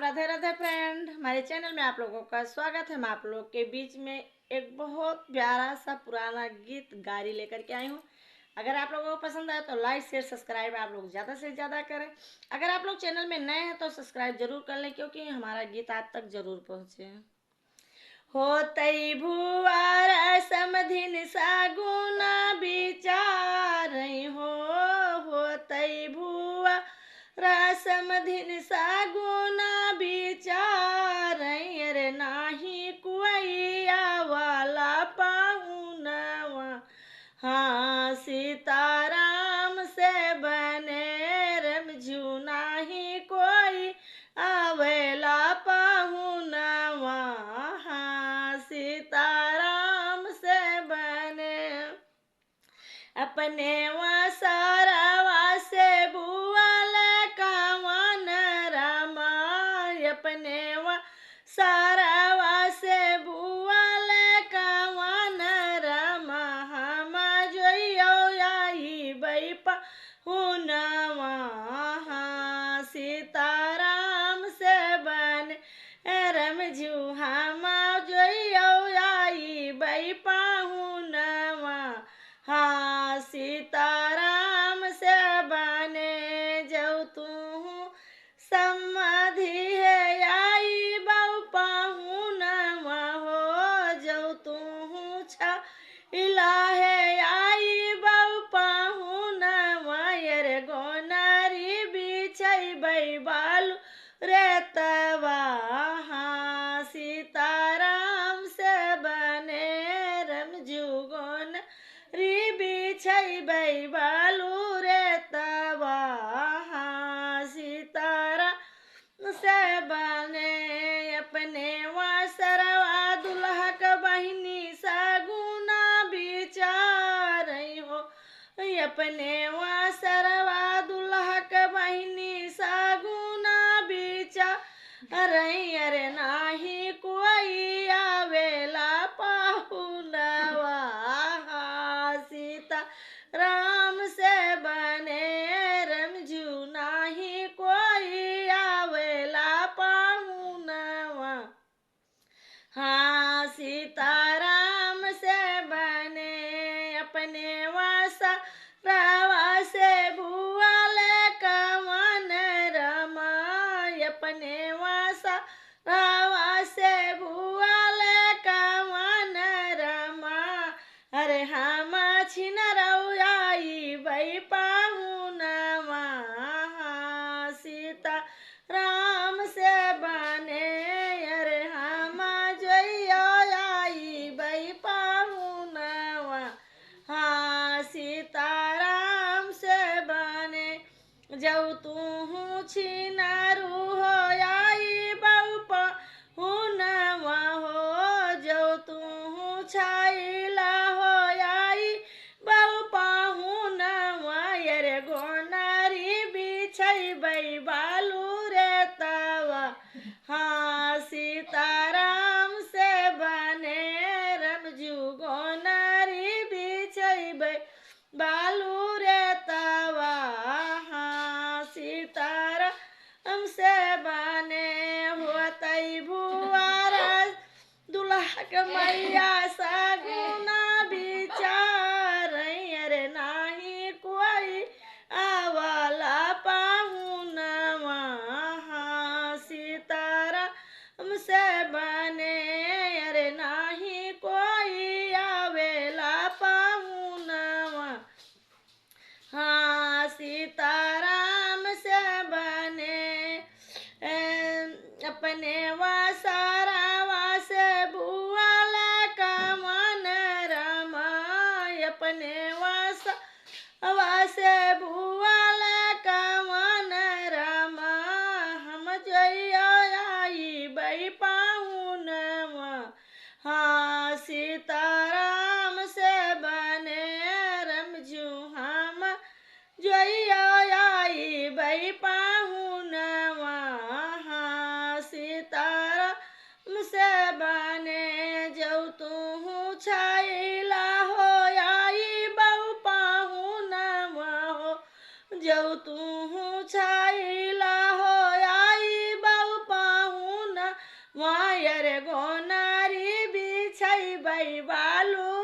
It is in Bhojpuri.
राधे राधे फ्रेंड, हमारे चैनल में आप लोगों का स्वागत है। मैं आप लोग के बीच में एक बहुत प्यारा सा पुराना गीत गारी लेकर के आई हूँ। अगर आप लोगों को पसंद आए तो लाइक शेयर सब्सक्राइब आप लोग ज़्यादा से ज़्यादा करें। अगर आप लोग चैनल में नए हैं तो सब्सक्राइब जरूर कर लें, क्योंकि हमारा गीत आप तक जरूर पहुँचे। होतई भुआर समधिन सागुना विचार हो, होतई भुआ समधिन सागुना विचार रे नाही कुआइया वाला पाहुनवा। हाँ सीताराम से बने रमझू नाही कोई आवेला पाहुनवा। हाँ सीताराम से बने अपने सारावा से बुआल कावन रामा। अपने सारावा से बुआल कावन रामा। हम जोइयो आई बैपा हुनवा। हाँ सीताराम से बन रमझू हम जोइयो आई बैपा हुनवा। हाँ सीताराम से बने जो तू समाधि है आई बहु पाहुनवा हो। जो तू इला है आई बहु पाहुनवा। रे गोनारी बिछई बैबालू रे तवा। हाँ सीताराम से बने रमझू गोन री बिछई बैबालू रे तवा। हाँ सीताराम से बने अपने सरवा दुल्हक बहिनी सगुना विचार हो। अपने सरवा दुल्हक बहिनी सगुना विचार अरे नाही कोई आवेला पाहुनवा। सीता राम से बने रमझू नाही कोई आवेला पाहुनवा। हाँ सीताराम से बने अपने रवा से भुआल कवन रमा। अपने रवा से भुआल कवन रमा। अरे हम छिन रउआई बै पाहुनवा। सीता राम से बने अरे हम जोइयो आई बै पाहुनवा। हाँ सीताराम से बने जऊ तू छिनारू हो आई बहु पाहुनवा हो। जो तू छाइला हो आई बहु पाहुनवा। रे गोनारी बिछई बैबालू रे तवा। हाँ सीताराम से बने रमझू गोनारी बिछई बैबालू रे तवा। हाँ सीताराम से बने होतई भुआरा दुल्हक मैया सगुना विचार रे नाही कोई आवाला पाहुनवा। हाँ सीताराम से बने अरे नाही कोई आवेला पाहुनवा। हाँ सीताराम से बने अपने सारावा से बुआल कवन बाई बालू